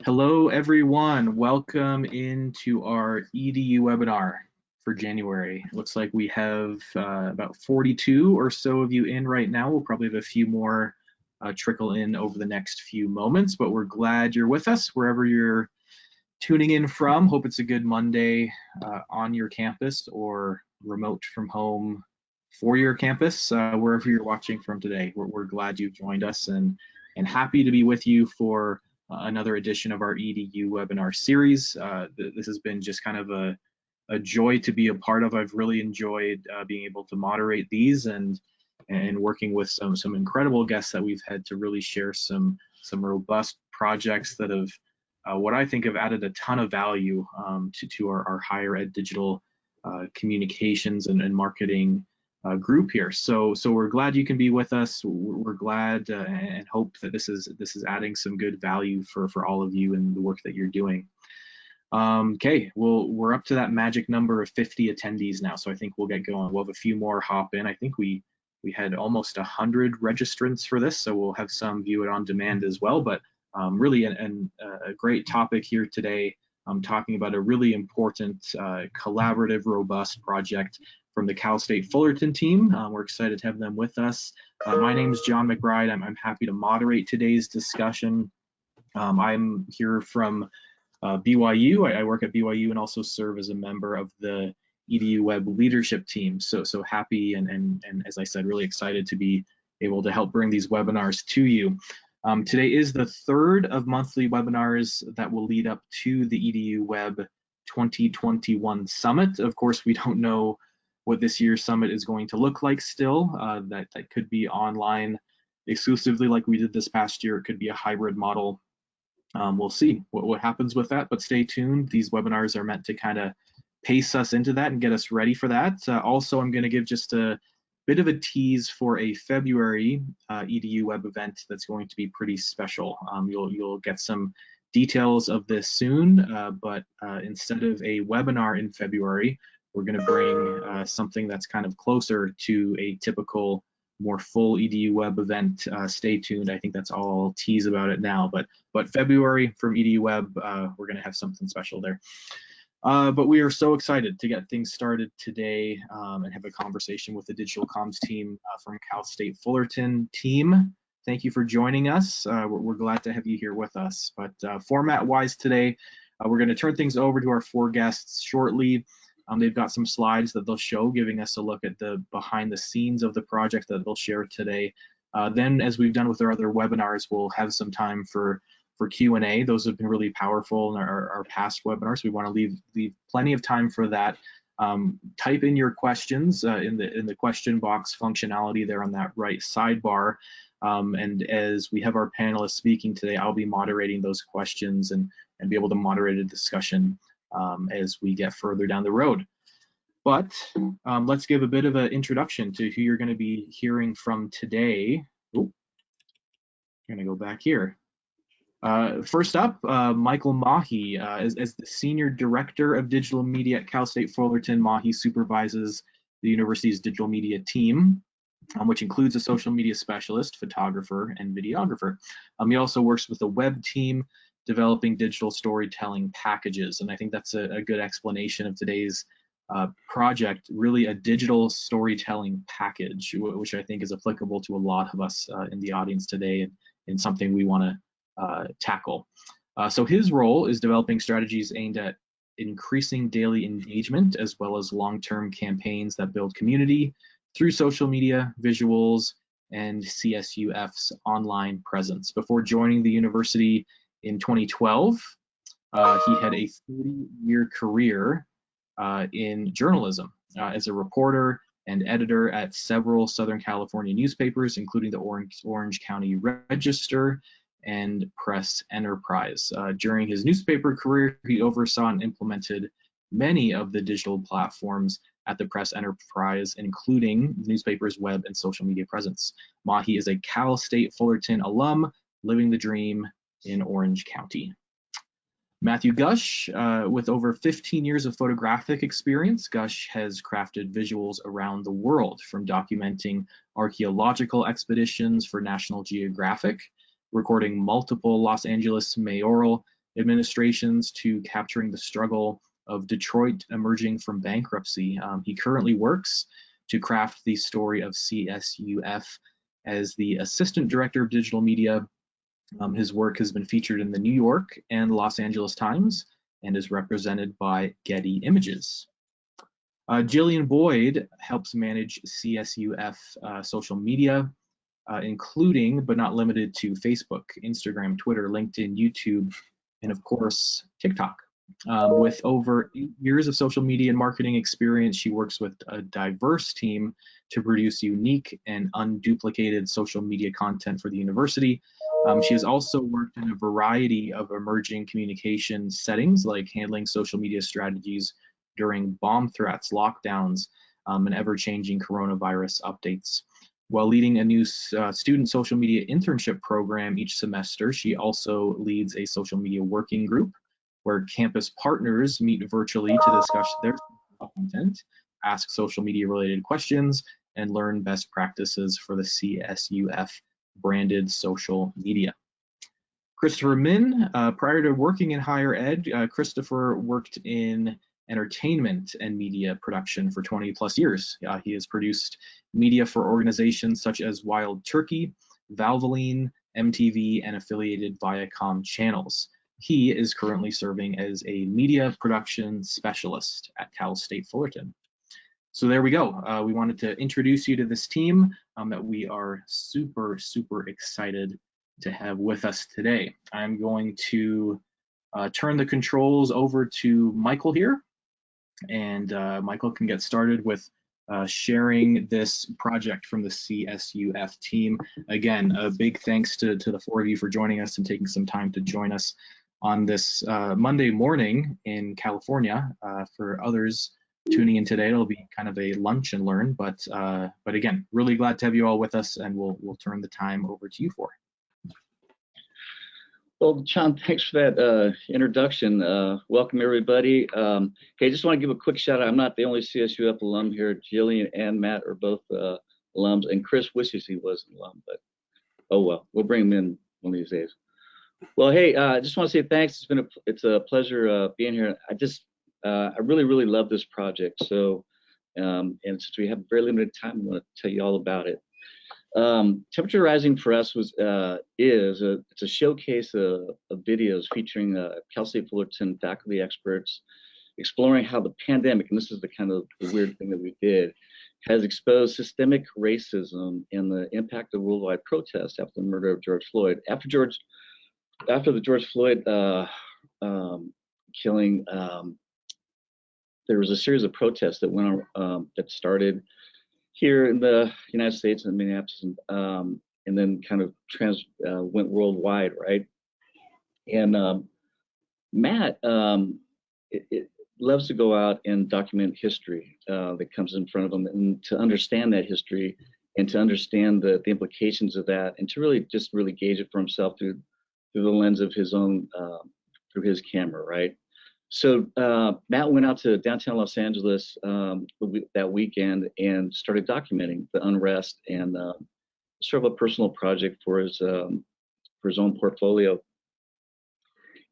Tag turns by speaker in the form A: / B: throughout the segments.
A: Hello, everyone. Welcome into our edu webinar for January. Looks like we have about 42 or so of you in right now. We'll probably have a few more trickle in over the next few moments, but we're glad you're with us wherever you're tuning in from. Hope it's a good Monday on your campus or remote from home for your campus, wherever you're watching from today. We're glad you've joined us and happy to be with you for another edition of our edu webinar series. This has been just kind of a joy to be a part of. I've really enjoyed being able to moderate these and working with some incredible guests that we've had to really share some robust projects that have what I think have added a ton of value to our higher ed digital communications and marketing group here. So we're glad you can be with us. We're glad and hope that this is adding some good value for all of you in the work that you're doing. Okay, we're up to that magic number of 50 attendees now, so I think we'll get going. We'll have a few more hop in. I think we had almost 100 registrants for this, so we'll have some view it on demand as well. But really a great topic here today. I'm talking about a really important collaborative, robust project from the Cal State Fullerton team. We're excited to have them with us. My name is Jon McBride. I'm happy to moderate today's discussion. I'm here from BYU. I work at BYU and also serve as a member of the edu Web leadership team. So happy and as I said, really excited to be able to help bring these webinars to you. Today is the third of monthly webinars that will lead up to the edu Web 2021 Summit. Of course, we don't know what this year's summit is going to look like still. That could be online exclusively like we did this past year. It could be a hybrid model. We'll see what happens with that, but stay tuned. These webinars are meant to kind of pace us into that and get us ready for that. Also, I'm going to give just a bit of a tease for a February edu Web event that's going to be pretty special. You'll get some details of this soon, but instead of a webinar in February, we're going to bring something that's kind of closer to a typical, more full edu Web event. Stay tuned. I think that's all I'll tease about it now. But February from edu Web, we're going to have something special there. But we are so excited to get things started today and have a conversation with the digital comms team from Cal State Fullerton team. Thank you for joining us. We're glad to have you here with us. But format-wise today, we're going to turn things over to our four guests shortly. They've got some slides that they'll show, giving us a look at the behind the scenes of the project that they'll share today. Then, as we've done with our other webinars, we'll have some time for Q&A. Those have been really powerful in our past webinars. We want to leave plenty of time for that. Type in your questions in the question box functionality there on that right sidebar. And as we have our panelists speaking today, I'll be moderating those questions and be able to moderate a discussion as we get further down the road. But let's give a bit of an introduction to who you're going to be hearing from today. Oh, I'm going to go back here. First up, Michael Mahi. As the Senior Director of Digital Media at Cal State Fullerton, Mahi supervises the university's digital media team, which includes a social media specialist, photographer, and videographer. He also works with the web team, developing digital storytelling packages. And I think that's a good explanation of today's project, really a digital storytelling package, which I think is applicable to a lot of us in the audience today and something we want to tackle. So his role is developing strategies aimed at increasing daily engagement as well as long-term campaigns that build community through social media, visuals, and CSUF's online presence. Before joining the university in 2012, he had a 30-year career in journalism as a reporter and editor at several Southern California newspapers, including the Orange County Register and Press Enterprise. During his newspaper career, he oversaw and implemented many of the digital platforms at the Press Enterprise, including the newspaper's web and social media presence. Mahi is a Cal State Fullerton alum, living the dream in Orange County. Matthew Gush, with over 15 years of photographic experience, Gush has crafted visuals around the world, from documenting archaeological expeditions for National Geographic, recording multiple Los Angeles mayoral administrations, to capturing the struggle of Detroit emerging from bankruptcy. He currently works to craft the story of CSUF as the Assistant Director of Digital Media. His work has been featured in the New York and Los Angeles Times and is represented by Getty Images. Jillian Boyd helps manage CSUF social media, including but not limited to Facebook, Instagram, Twitter, LinkedIn, YouTube, and of course, TikTok. With over 8 years of social media and marketing experience, she works with a diverse team to produce unique and unduplicated social media content for the university. She has also worked in a variety of emerging communication settings, like handling social media strategies during bomb threats, lockdowns, and ever-changing coronavirus updates. While leading a new student social media internship program each semester, she also leads a social media working group where campus partners meet virtually to discuss their content, ask social media related questions, and learn best practices for the CSUF branded social media. Christopher Min, prior to working in higher ed, Christopher worked in entertainment and media production for 20 plus years. He has produced media for organizations such as Wild Turkey, Valvoline, MTV, and affiliated Viacom channels. He is currently serving as a media production specialist at Cal State Fullerton. So there we go. We wanted to introduce you to this team that we are super excited to have with us today. I'm going to turn the controls over to Michael here, and Michael can get started with sharing this project from the CSUF team. Again, a big thanks to the four of you for joining us and taking some time to join us on this Monday morning in California. For others tuning in today, it'll be kind of a lunch and learn, but again, really glad to have you all with us, and we'll turn the time over to you for.
B: Well, Jon, thanks for that introduction. Welcome, everybody. Okay, just want to give a quick shout out. I'm not the only CSUF alum here. Jillian and Matt are both alums, and Chris wishes he was an alum, but oh well, we'll bring him in one of these days. Well, hey, I just want to say thanks. It's a pleasure being here. I really love this project. So, and since we have very limited time, I'm going to tell you all about it. Temperature Rising for us it's a showcase of videos featuring Cal State Fullerton faculty experts exploring how the pandemic, and this is the kind of the weird thing that we did, has exposed systemic racism and the impact of worldwide protests after the murder of George Floyd. After the George Floyd killing, there was a series of protests that went on, that started here in the United States and Minneapolis, and then kind of went worldwide, right? And Matt it loves to go out and document history that comes in front of him, and to understand that history and to understand the implications of that, and to really gauge it for himself through the lens of his own, through his camera, right? So Matt went out to downtown Los Angeles that weekend and started documenting the unrest, and sort of a personal project for his own portfolio.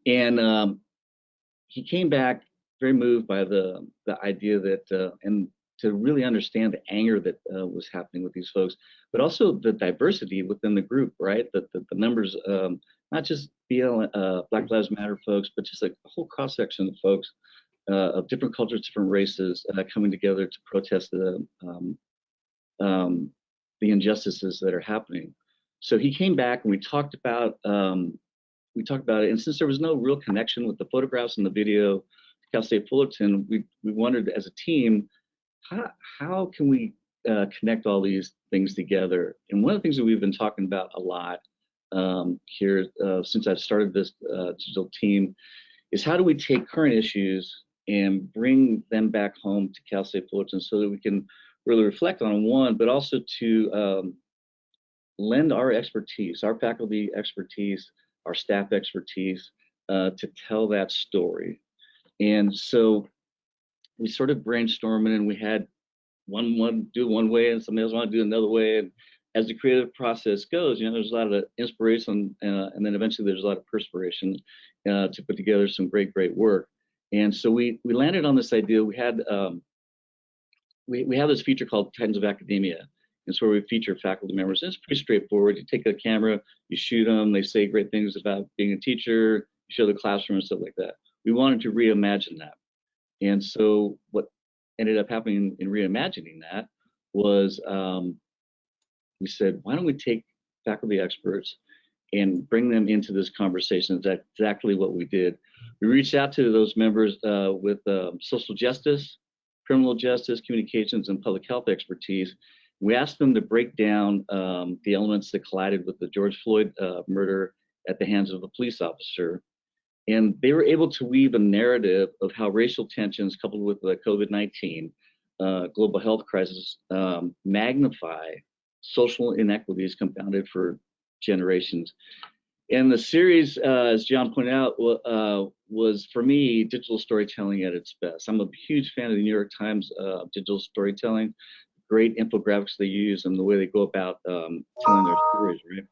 B: And he came back very moved by the idea that, and to really understand the anger that was happening with these folks, but also the diversity within the group, right? The numbers, not just Black Lives Matter folks, but just like a whole cross section of folks of different cultures, different races, coming together to protest the injustices that are happening. So he came back and we talked about it. And since there was no real connection with the photographs and the video, Cal State Fullerton, we wondered as a team, how can we connect all these things together? And one of the things that we've been talking about a lot here since I've started this digital team is how do we take current issues and bring them back home to Cal State Fullerton so that we can really reflect on one, but also to lend our expertise, our faculty expertise, our staff expertise to tell that story. And so we sort of brainstorming, and we had one do one way and somebody else want to do another way. And as the creative process goes, there's a lot of inspiration, and then eventually there's a lot of perspiration to put together some great work. And so we landed on this idea. We had we have this feature called Titans of Academia. It's where we feature faculty members. It's pretty straightforward. You take a camera, you shoot them, they say great things about being a teacher, you show the classroom and stuff like that. We wanted to reimagine that. And so what ended up happening in reimagining that was we said, why don't we take faculty experts and bring them into this conversation? That's exactly what we did. We reached out to those members with social justice, criminal justice, communications, and public health expertise. We asked them to break down the elements that collided with the George Floyd murder at the hands of a police officer. And they were able to weave a narrative of how racial tensions coupled with the COVID-19 global health crisis magnify social inequities compounded for generations. And the series, as John pointed out, was for me digital storytelling at its best. I'm a huge fan of the New York Times digital storytelling. Great infographics they use and the way they go about telling their stories, right?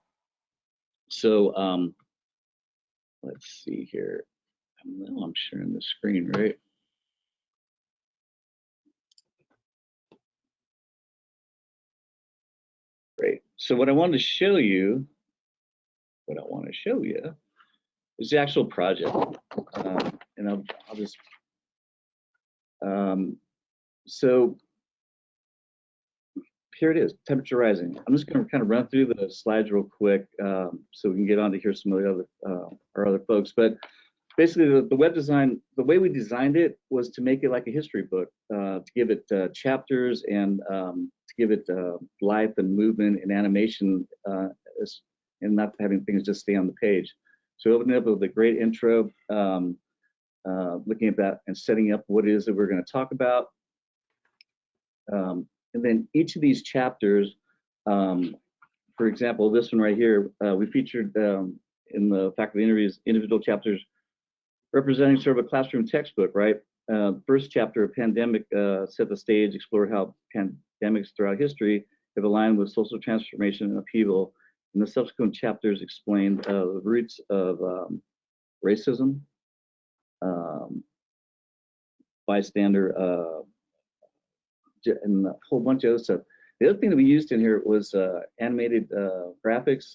B: So let's see here. I'm sharing the screen, right? Great. So what I wanted to show you, is the actual project. And I'll just, so here it is, temperature rising. I'm just going to kind of run through the slides real quick so we can get on to hear some of the other our other folks. But basically, the web design, the way we designed it was to make it like a history book, to give it chapters and to give it life and movement and animation, and not having things just stay on the page. So we opened up with a great intro, looking at that and setting up what it is that we're going to talk about. And then each of these chapters, for example, this one right here, we featured in the faculty interviews, individual chapters representing sort of a classroom textbook, right? First chapter, Pandemic, set the stage, explored how pandemics throughout history have aligned with social transformation and upheaval. And the subsequent chapters explained the roots of racism, bystander, and a whole bunch of other stuff. The other thing that we used in here was animated graphics.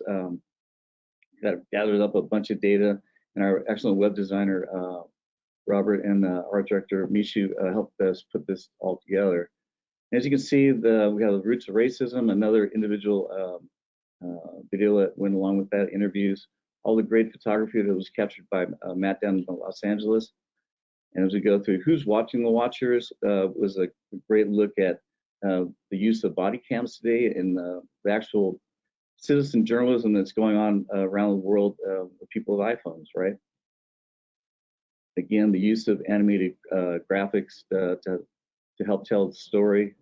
B: That gathered up a bunch of data, and our excellent web designer, Robert, and art director, Mishu, helped us put this all together. And as you can see, we have the roots of racism, another individual video that went along with that, interviews, all the great photography that was captured by Matt down in Los Angeles. And as we go through who's watching the watchers, was a great look at the use of body cams today and the actual citizen journalism that's going on around the world with people with iPhones, right? Again, the use of animated graphics to help tell the story.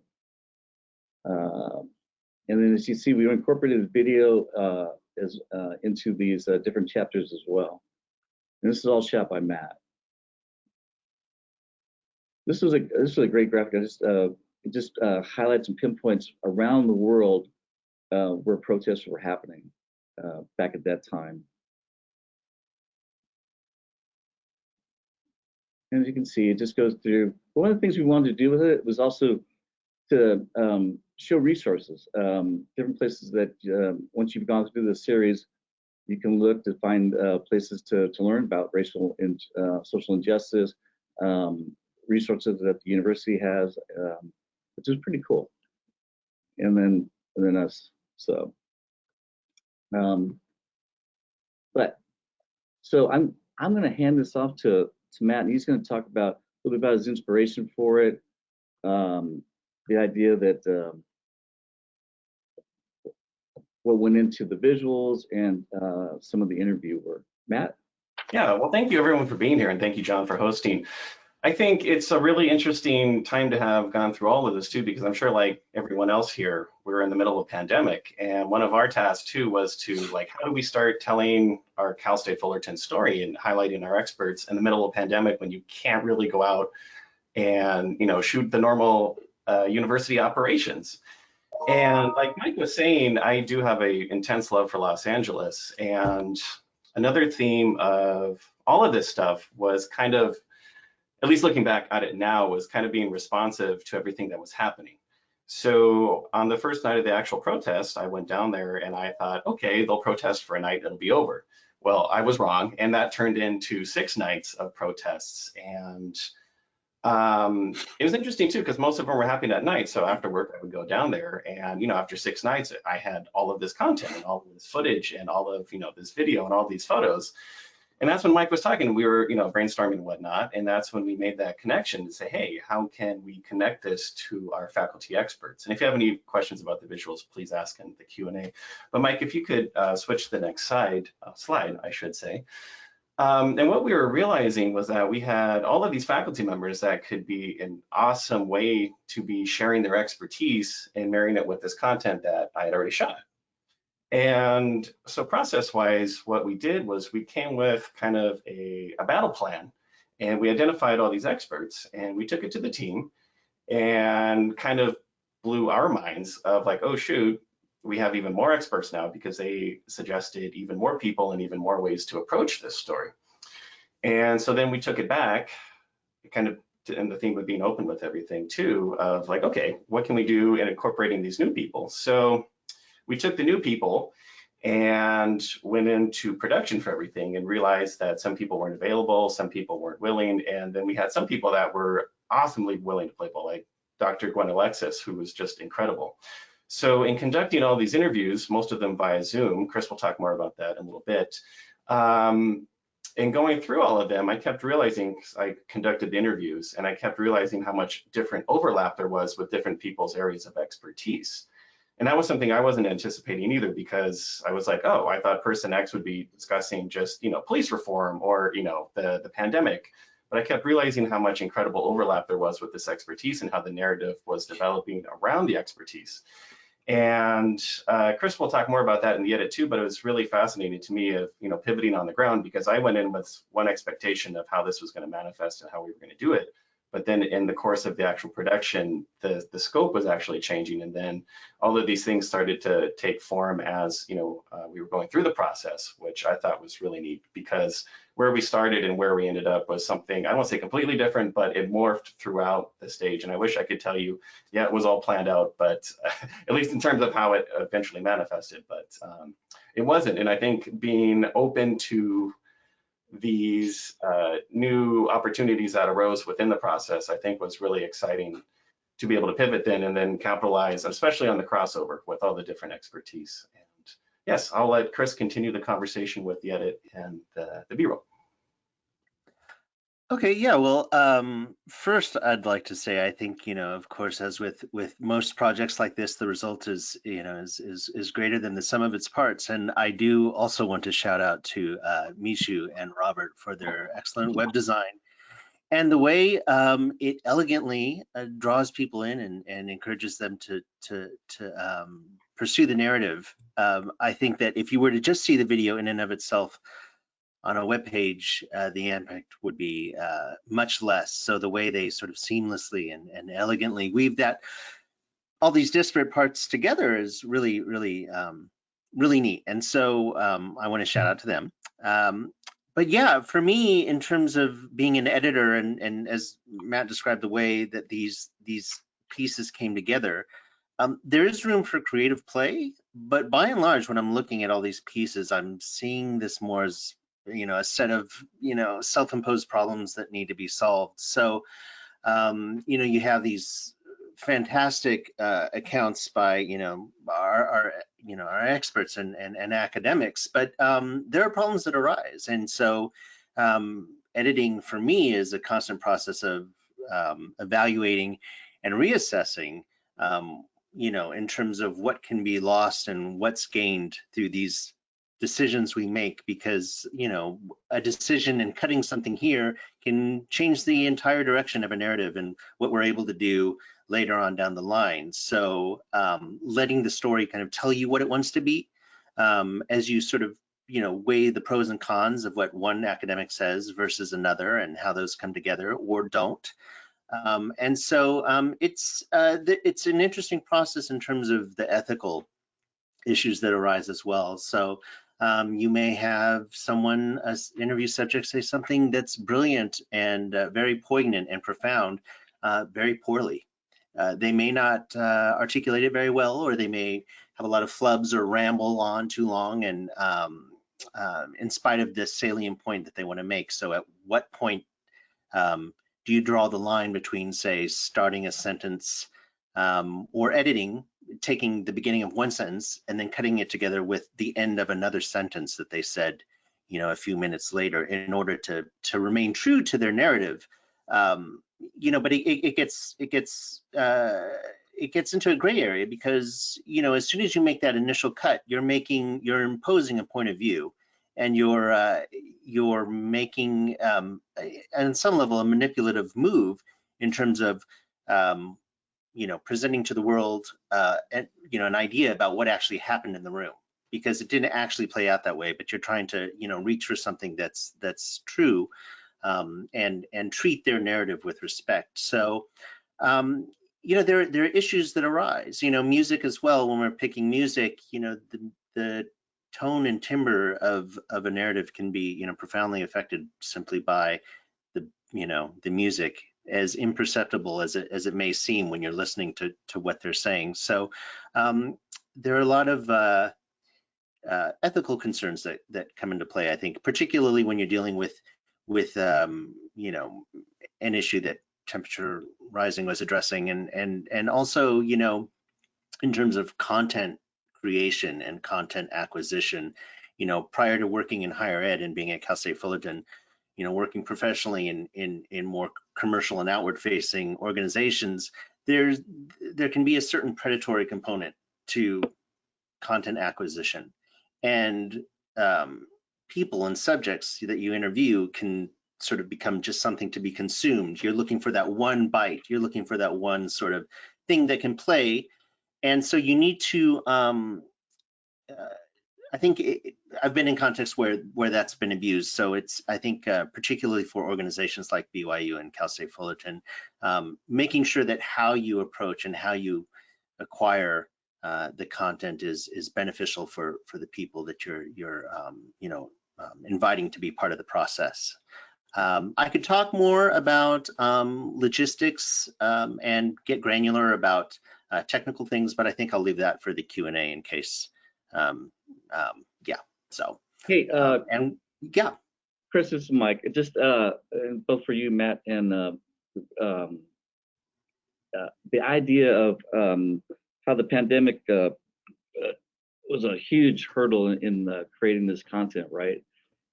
B: And then as you see, we incorporated video into these different chapters as well. And this is all shot by Matt. This was a great graphic. It just highlights and pinpoints around the world where protests were happening back at that time. And as you can see, it just goes through. One of the things we wanted to do with it was also to show resources, different places that once you've gone through the series, you can look to find places to learn about racial and social injustice, resources that the university has, which is pretty cool. And then us. So, but so I'm going to hand this off to Matt, and he's going to talk about a little bit about his inspiration for it, the idea that what went into the visuals and some of the interview work. Matt?
C: Yeah, well, thank you everyone for being here, and thank you, John, for hosting. I think it's a really interesting time to have gone through all of this too, because I'm sure like everyone else here, we're in the middle of a pandemic. And one of our tasks too was to like, how do we start telling our Cal State Fullerton story and highlighting our experts in the middle of a pandemic when you can't really go out and, you know, shoot the normal university operations. And like Mike was saying, I do have a intense love for Los Angeles. And another theme of all of this stuff was kind of, at least looking back at it now, was kind of being responsive to everything that was happening. So on the first night of the actual protest, I went down there and I thought, okay, they'll protest for a night, it'll be over. Well, I was wrong, and that turned into 6 nights of protests. And it was interesting too, because most of them were happening at night. So after work, I would go down there, and you know, after 6 nights, I had all of this content and all of this footage and all of, you know, this video and all these photos. And that's when Mike was talking. We were, you know, brainstorming and whatnot, and that's when we made that connection to say, hey, how can we connect this to our faculty experts? And if you have any questions about the visuals, please ask in the Q&A. But Mike, if you could switch to the next slide, I should say. And what we were realizing was that we had all of these faculty members that could be an awesome way to be sharing their expertise and marrying it with this content that I had already shot. And so process-wise, what we did was we came with kind of a battle plan, and we identified all these experts, and we took it to the team and kind of blew our minds of like, oh shoot, we have even more experts now because they suggested even more people and even more ways to approach this story. And so then we took it back, kind of, and the theme of being open with everything too, of like, okay, what can we do in incorporating these new people? So we took the new people and went into production for everything and realized that some people weren't available, some people weren't willing, and then we had some people that were awesomely willing to play ball, like Dr. Gwen Alexis, who was just incredible. So in conducting all these interviews, most of them via Zoom, Chris will talk more about that in a little bit, and going through all of them, I kept realizing, I conducted the interviews, and I kept realizing how much different overlap there was with different people's areas of expertise. And that was something I wasn't anticipating either, because I was like, oh, I thought person X would be discussing just, you know, police reform or, you know, the pandemic. But I kept realizing how much incredible overlap there was with this expertise and how the narrative was developing around the expertise. And Chris will talk more about that in the edit too, but it was really fascinating to me of, you know, pivoting on the ground, because I went in with one expectation of how this was going to manifest and how we were going to do it. But then in the course of the actual production, the scope was actually changing. And then all of these things started to take form as, you know, we were going through the process, which I thought was really neat, because where we started and where we ended up was something, I won't say completely different, but it morphed throughout the stage. And I wish I could tell you, yeah, it was all planned out, but at least in terms of how it eventually manifested, but it wasn't. And I think being open to these new opportunities that arose within the process, I think was really exciting to be able to pivot then and then capitalize, especially on the crossover with all the different expertise. And yes, I'll let Chris continue the conversation with the edit and the B-roll.
D: Okay, yeah, well, first I'd like to say, I think, you know, of course, as with most projects like this, the result is, you know, is greater than the sum of its parts. And I do also want to shout out to Mishu and Robert for their excellent web design and the way it elegantly draws people in and encourages them to pursue the narrative. I think that if you were to just see the video in and of itself on a web page, the impact would be much less. So the way they sort of seamlessly and elegantly weave that all these disparate parts together is really, really, really neat. And so I want to shout out to them. But yeah, for me, in terms of being an editor, and as Matt described the way that these pieces came together, there is room for creative play. But by and large, when I'm looking at all these pieces, I'm seeing this more as, you know, a set of, you know, self-imposed problems that need to be solved. So, you know, you have these fantastic accounts by, you know, our experts and academics, but there are problems that arise. And so editing for me is a constant process of evaluating and reassessing, you know, in terms of what can be lost and what's gained through these decisions we make, because a decision in cutting something here can change the entire direction of a narrative and what we're able to do later on down the line. So letting the story kind of tell you what it wants to be, as you sort of weigh the pros and cons of what one academic says versus another and how those come together or don't. And so it's an interesting process in terms of the ethical issues that arise as well. So you may have someone, as interview subject, say something that's brilliant and very poignant and profound very poorly. They may not articulate it very well, or they may have a lot of flubs or ramble on too long, and in spite of this salient point that they want to make. So at what point do you draw the line between, say, starting a sentence or editing, taking the beginning of one sentence and then cutting it together with the end of another sentence that they said, a few minutes later, in order to remain true to their narrative? But it gets into a gray area, because as soon as you make that initial cut, you're imposing a point of view, and you're making on some level a manipulative move in terms of presenting to the world an idea about what actually happened in the room, because it didn't actually play out that way, but you're trying to reach for something that's true, and treat their narrative with respect. So there are issues that arise, music as well. When we're picking music, the tone and timbre of a narrative can be profoundly affected simply by the music, as imperceptible as it may seem when you're listening to what they're saying. So there are a lot of ethical concerns that come into play, I think, particularly when you're dealing with an issue that Temperature Rising was addressing, and also in terms of content creation and content acquisition. Prior to working in higher ed and being at Cal State Fullerton, working professionally in more commercial and outward facing organizations, there can be a certain predatory component to content acquisition, and people and subjects that you interview can sort of become just something to be consumed. You're looking for that one bite, you're looking for that one sort of thing that can play. And so you need to I think I've been in contexts where that's been abused. So it's, I think, particularly for organizations like BYU and Cal State Fullerton, making sure that how you approach and how you acquire the content is beneficial for the people that you're inviting to be part of the process. I could talk more about logistics and get granular about technical things, but I think I'll leave that for the Q&A in case. Yeah. So. Hey. And yeah.
B: Chris, this is Mike. Just both for you, Matt, and the idea of how the pandemic was a huge hurdle in creating this content, right?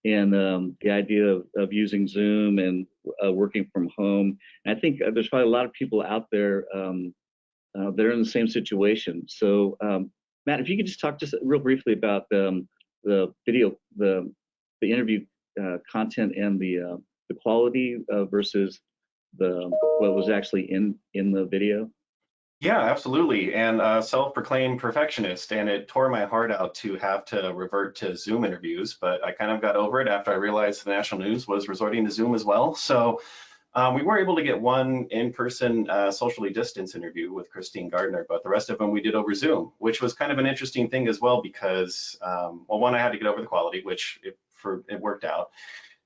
B: And the idea of using Zoom and working from home. And I think there's probably a lot of people out there that are in the same situation. So, Matt, if you could just talk just real briefly about the video, the interview content and the quality versus what was actually in the video.
C: Yeah, absolutely. And self-proclaimed perfectionist, and it tore my heart out to have to revert to Zoom interviews, but I kind of got over it after I realized the national news was resorting to Zoom as well. So we were able to get one in-person socially distanced interview with Christine Gardner, but the rest of them we did over Zoom, which was kind of an interesting thing as well because, well, one, I had to get over the quality, which it worked out.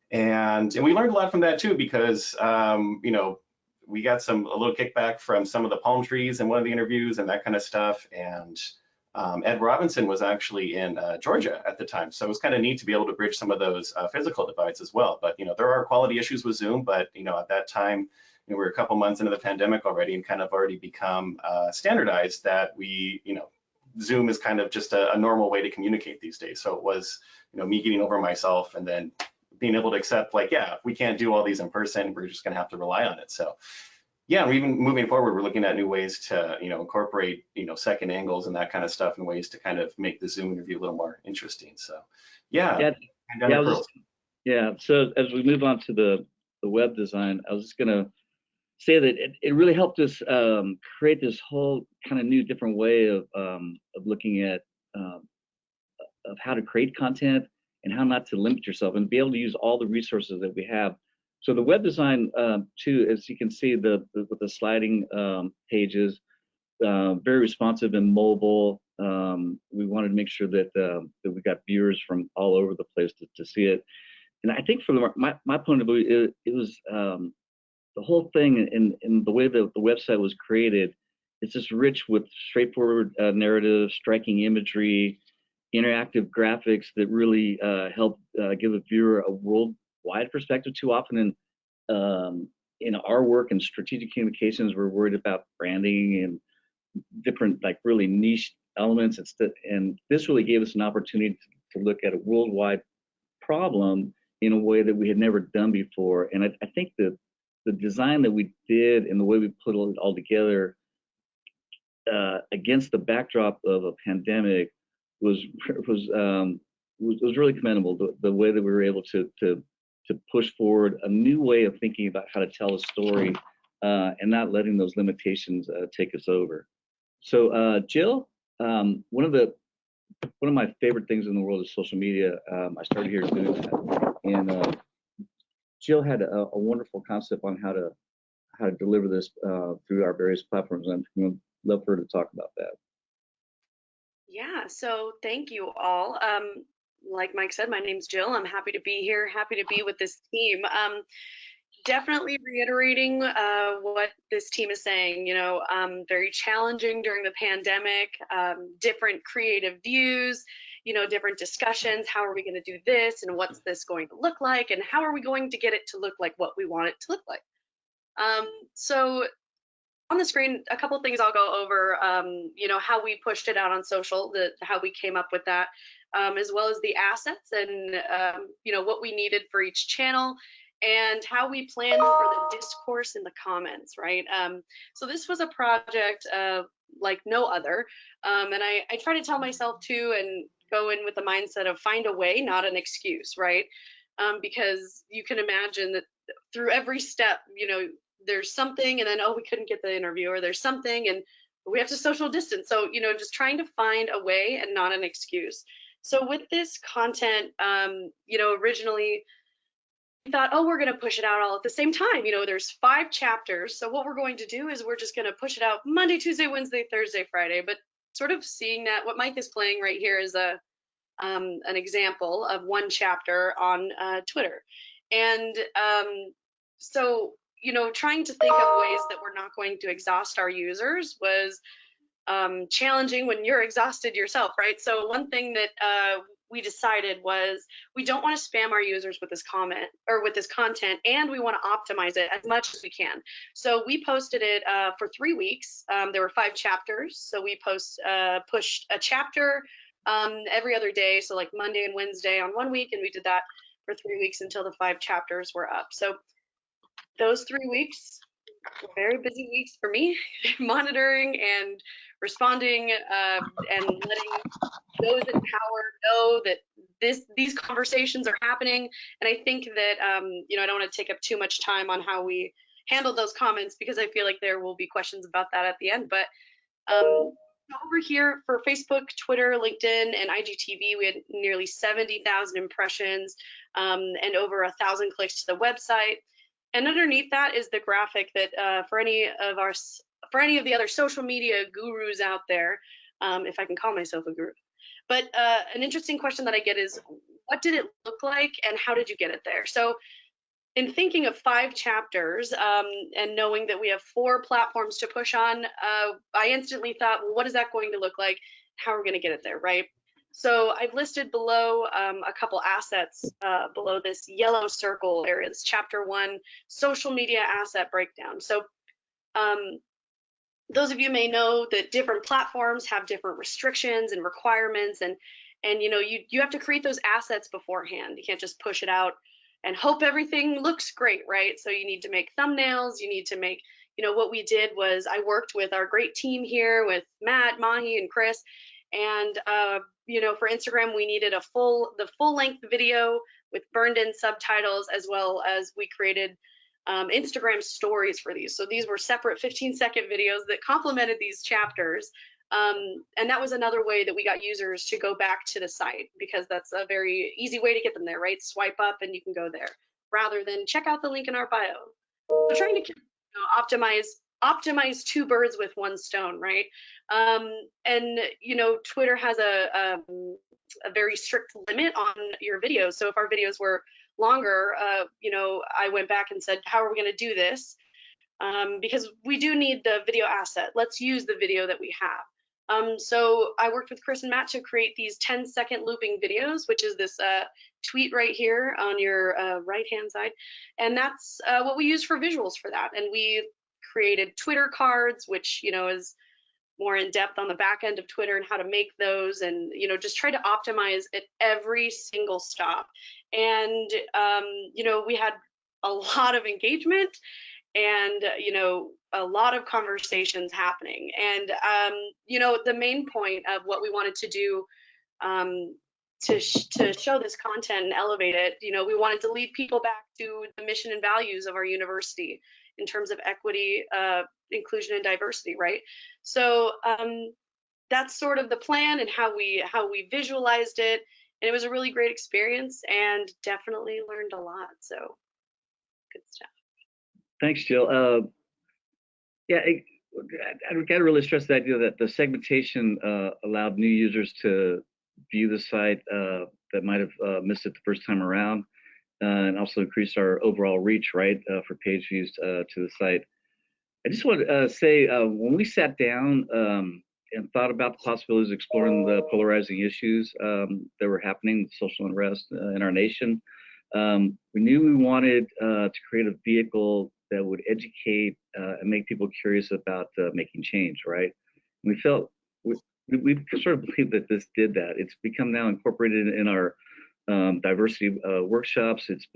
C: And we learned a lot from that too, because, you know, we got a little kickback from some of the palm trees in one of the interviews and that kind of stuff. And Ed Robinson was actually in Georgia at the time. So it was kind of neat to be able to bridge some of those physical divides as well. But, you know, there are quality issues with Zoom, but, you know, at that time, we were a couple months into the pandemic already and kind of already become standardized that Zoom is kind of just a normal way to communicate these days. So it was, you know, me getting over myself and then being able to accept, like, yeah, we can't do all these in person, we're just going to have to rely on it. So yeah, and even moving forward, we're looking at new ways to, incorporate, second angles and that kind of stuff, and ways to kind of make the Zoom interview a little more interesting. So, yeah, pandemic pearls.
B: So as we move on to the web design, I was just gonna say that it really helped us create this whole kind of new, different way of looking at of how to create content and how not to limit yourself and be able to use all the resources that we have. So the web design too, as you can see, with the sliding pages, very responsive and mobile. We wanted to make sure that that we got viewers from all over the place to see it. And I think from my point of view, it was the whole thing and the way that the website was created. It's just rich with straightforward narrative, striking imagery, interactive graphics that really help give a viewer a worldwide perspective. Too often in our work in strategic communications, we're worried about branding and different like really niche elements. And this really gave us an opportunity to look at a worldwide problem in a way that we had never done before. And I think that the design that we did and the way we put it all together against the backdrop of a pandemic was really commendable. The way that we were able to push forward a new way of thinking about how to tell a story and not letting those limitations take us over. So Jill, one of my favorite things in the world is social media. I started here doing that, and Jill had a wonderful concept on how to deliver this through our various platforms. I'm going to love for her to talk about that.
E: Yeah, so thank you all. Like Mike said, my name's Jill. I'm happy to be here, happy to be with this team. Definitely reiterating what this team is saying, very challenging during the pandemic, different creative views, different discussions. How are we going to do this, and what's this going to look like, and how are we going to get it to look like what we want it to look like? So on the screen, a couple of things I'll go over, how we pushed it out on social, how we came up with that, as well as the assets and, what we needed for each channel and how we planned for the discourse in the comments, right? So this was a project like no other. And I try to tell myself too, and go in with the mindset of find a way, not an excuse, right? Because you can imagine that through every step, there's something, and then, oh, we couldn't get the interview, or there's something and we have to social distance. So, just trying to find a way and not an excuse. So with this content, originally we thought, oh, we're going to push it out all at the same time. There's 5 chapters. So what we're going to do is we're just going to push it out Monday, Tuesday, Wednesday, Thursday, Friday. But sort of seeing that, what Mike is playing right here is an example of one chapter on Twitter. And so, trying to think of ways that we're not going to exhaust our users was challenging when you're exhausted yourself, right? So one thing that we decided was we don't want to spam our users with this comment or with this content, and we want to optimize it as much as we can. So we posted it for 3 weeks. There were 5 chapters. So we pushed a chapter every other day. So like Monday and Wednesday on 1 week, and we did that for 3 weeks until the 5 chapters were up. So those 3 weeks were very busy weeks for me, monitoring and responding and letting those in power know that these conversations are happening. And I think that I don't want to take up too much time on how we handled those comments, because I feel like there will be questions about that at the end. But over here for Facebook, Twitter, LinkedIn, and IGTV, we had nearly 70,000 impressions and over 1,000 clicks to the website. And underneath that is the graphic that for any of the other social media gurus out there, if I can call myself a guru. But an interesting question that I get is, what did it look like and how did you get it there? So in thinking of 5 chapters and knowing that we have 4 platforms to push on, I instantly thought, well, what is that going to look like? How are we going to get it there, right? So I've listed below a couple assets below this yellow circle area. This chapter 1, social media asset breakdown. So those of you may know that different platforms have different restrictions and requirements, and you have to create those assets beforehand. You can't just push it out and hope everything looks great, right? So you need to make thumbnails, you need to make what we did was I worked with our great team here with Matt, Mahi, and Chris. And, for Instagram, we needed the full length video with burned in subtitles, as well as we created Instagram stories for these. So these were separate 15-second videos that complemented these chapters. And that was another way that we got users to go back to the site, because that's a very easy way to get them there, right? Swipe up and you can go there, rather than check out the link in our bio. So trying to optimize two birds with one stone, right? And Twitter has a very strict limit on your videos. So if our videos were longer, I went back and said, how are we going to do this? Because we do need the video asset. Let's use the video that we have. So I worked with Chris and Matt to create these 10-second looping videos, which is this tweet right here on your right-hand side. And that's what we use for visuals for that. And we created Twitter cards, which, is more in depth on the back end of Twitter and how to make those, and, just try to optimize at every single stop. And, we had a lot of engagement and, a lot of conversations happening. And, the main point of what we wanted to do to show this content and elevate it, we wanted to lead people back to the mission and values of our university in terms of equity, inclusion, and diversity, right? So that's sort of the plan and how we visualized it. And it was a really great experience, and definitely learned a lot. So good stuff.
B: Thanks, Jill. Yeah, I got to really stress the idea that the segmentation allowed new users to view the site that might have missed it the first time around, and also increased our overall reach, right, for page views to the site. I just want to say, when we sat down and thought about the possibilities of exploring the polarizing issues that were happening, social unrest in our nation, we knew we wanted to create a vehicle that would educate and make people curious about making change, right? And we felt, we sort of believe that this did that. It's become now incorporated in our diversity workshops. It's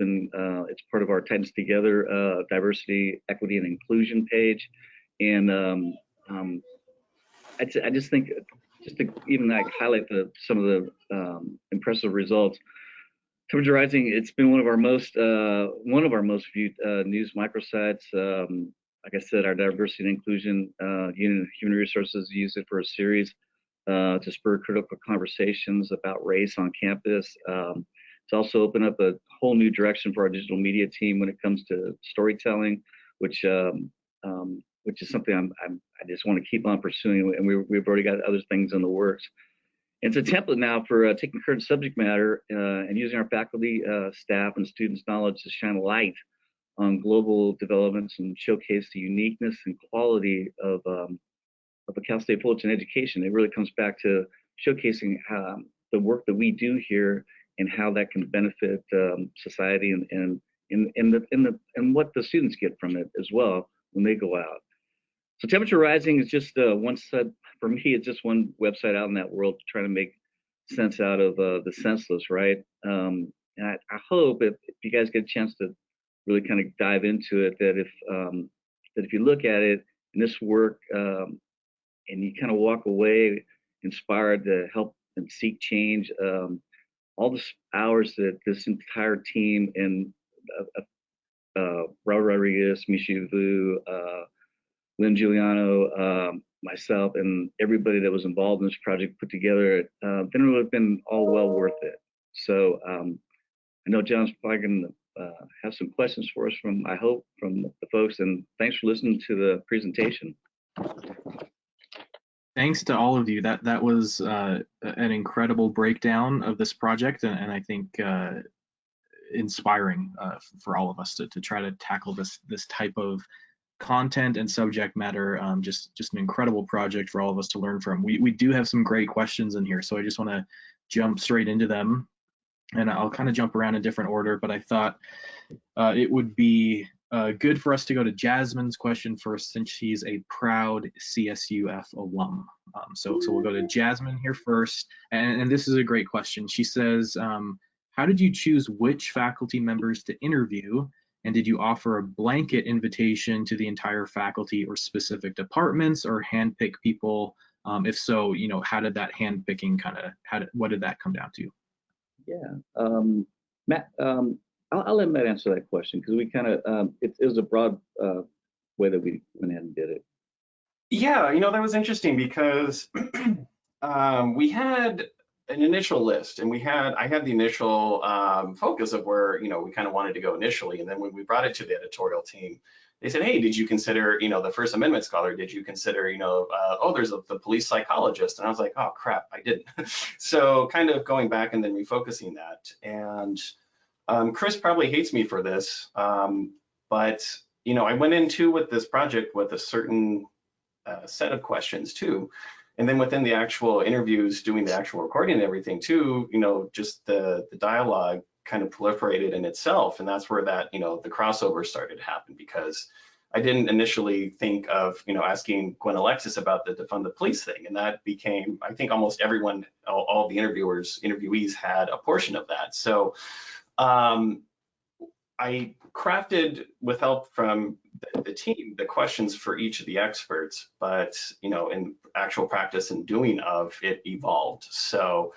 B: part of our Tightness Together diversity, equity, and inclusion page. And I just think, just to even highlight some of the impressive results. Temperature Rising, it's been one of our most viewed news microsites. Like I said, our diversity and inclusion unit of human resources used it for a series to spur critical conversations about race on campus. It's also opened up a whole new direction for our digital media team when it comes to storytelling, which is something I just want to keep on pursuing, and we've already got other things in the works. It's a template now for taking current subject matter and using our faculty, staff, and students' knowledge to shine a light on global developments and showcase the uniqueness and quality of a Cal State Fullerton education. It really comes back to showcasing the work that we do here and how that can benefit society and what the students get from it as well when they go out. So Temperature Rising is just one set, for me, it's just one website out in that world trying to make sense out of the senseless, right? And I hope if you guys get a chance to really kind of dive into it, that if you look at it in this work and you kind of walk away inspired to help and seek change, all the hours that this entire team and Raul Rodriguez, Michi Vu, Lynn Giuliano, myself, and everybody that was involved in this project put together, then it would have been all well worth it. So I know John's probably going to have some questions for us from the folks, and thanks for listening to the presentation.
A: Thanks to all of you. That was an incredible breakdown of this project, and I think inspiring for all of us to try to tackle this type of content and subject matter. Just an incredible project for all of us to learn from. We do have some great questions in here, so I just want to jump straight into them, and I'll kind of jump around in different order, but I thought it would be good for us to go to Jasmine's question first, since she's a proud CSUF alum. So we'll go to Jasmine here first, and this is a great question. She says, how did you choose which faculty members to interview, And did you offer a blanket invitation to the entire faculty or specific departments, or handpick people? If so, how did that handpicking what did that come down to?
B: Yeah, Matt, I'll let Matt answer that question, because we kind of, it was a broad way that we went ahead and did it.
C: Yeah, that was interesting because we had an initial list, and I had the initial focus of where we kind of wanted to go initially, and then when we brought it to the editorial team, they said, hey, did you consider the First Amendment scholar? Did you consider oh, there's the police psychologist? And I was like, oh crap, I didn't. So kind of going back and then refocusing that. And Chris probably hates me for this, but I went into with this project with a certain set of questions too. And then within the actual interviews, doing the actual recording and everything too, just the dialogue kind of proliferated in itself. And that's where that, the crossover started to happen, because I didn't initially think of, asking Gwen Alexis about the defund the police thing. And that became, I think almost everyone, all the interviewees had a portion of that. So I crafted, with help from the team, the questions for each of the experts, but in actual practice and doing of it evolved. So,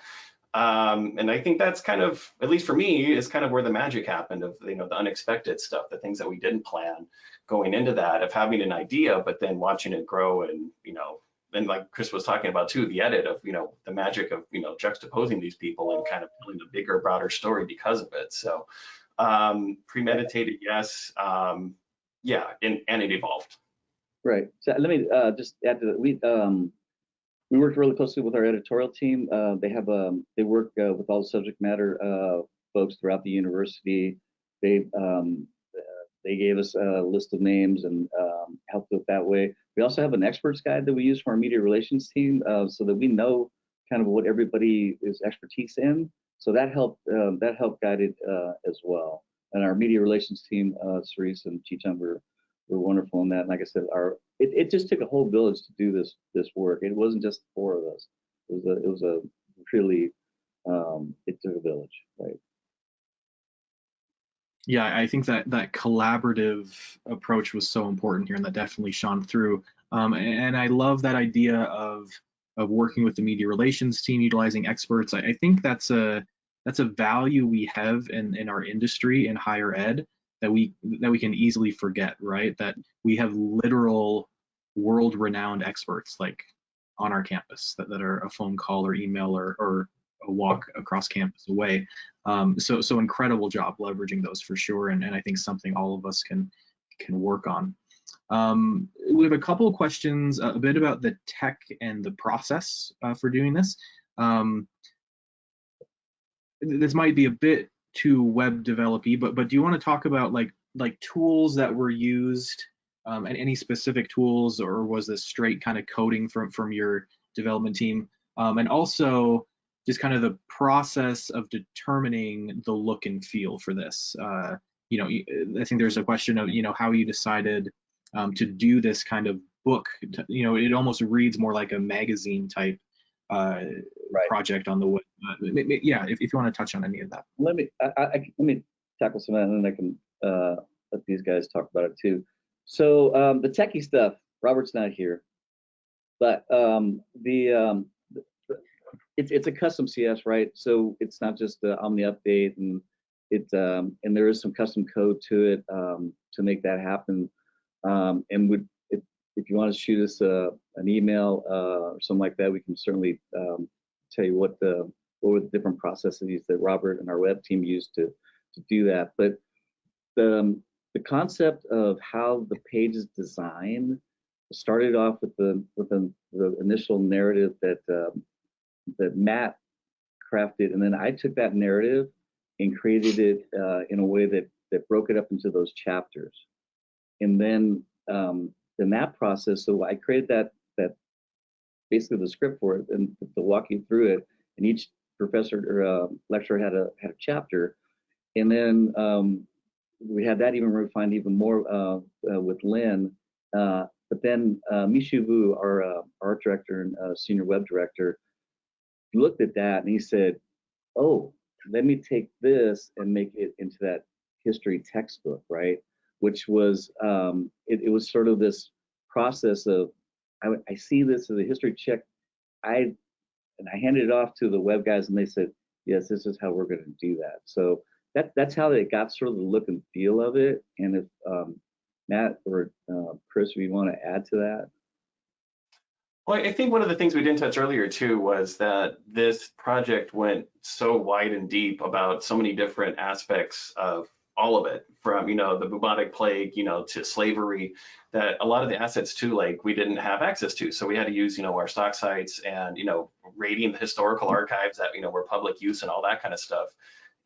C: and I think that's kind of, at least for me, is kind of where the magic happened, of the unexpected stuff, the things that we didn't plan going into that, of having an idea, but then watching it grow, and and like Chris was talking about too, the edit of the magic of juxtaposing these people and kind of telling a bigger, broader story because of it. So. Premeditated, yes. Yeah, and it evolved.
B: Right. So let me just add to that. We worked really closely with our editorial team. They work with all the subject matter folks throughout the university. They gave us a list of names and helped with that way. We also have an experts guide that we use for our media relations team, so that we know kind of what everybody is expertise in. So that helped guide it as well. And our media relations team, Cerise and Chichan, were wonderful in that. And like I said, it just took a whole village to do this work. It wasn't just 4 of us. It was a really, it took a village, right?
A: Yeah, I think that collaborative approach was so important here, and that definitely shone through. And I love that idea of working with the media relations team, utilizing experts. I think that's a value we have in our industry in higher ed that we can easily forget, right? That we have literal world-renowned experts like on our campus that are a phone call or email or a walk across campus away. So incredible job leveraging those for sure, and I think something all of us can work on. We have a couple of questions, a bit about the tech and the process for doing this. This might be a bit too web developy, but do you want to talk about like tools that were used, and any specific tools, or was this straight kind of coding from your development team? And also just kind of the process of determining the look and feel for this. I think there's a question of how you decided to do this kind of book. It almost reads more like a magazine type project on the web. Yeah, if you want to touch on any of that.
B: Let me tackle some of that, and then I can let these guys talk about it too. So the techie stuff, Robert's not here, but it's a custom CS, right? So it's not just the Omni update, and and there is some custom code to it to make that happen. And if you want to shoot us an email or something like that, we can certainly tell you what were the different processes that Robert and our web team used to do that. But the concept of how the page is designed started off with the initial narrative that Matt crafted, and then I took that narrative and created it in a way that broke it up into those chapters. And then in that process, so I created that basically the script for it, and to walk you through it. And each professor or lecturer had a chapter, and then we had that even refined even more with Lynn. But then Mishu Vu, our art director and senior web director, looked at that and he said, "Oh, let me take this and make it into that history textbook, right? Which was, it was sort of this process of, I see this as a history check. I handed it off to the web guys and they said, yes, this is how we're going to do that. So that's how they got sort of the look and feel of it. And if Matt or Chris, if you want to add to that.
C: Well, I think one of the things we didn't touch earlier too was that this project went so wide and deep about so many different aspects of all of it, from the bubonic plague, to slavery, that a lot of the assets too, like, we didn't have access to. So we had to use our stock sites and raiding the historical archives that were public use and all that kind of stuff.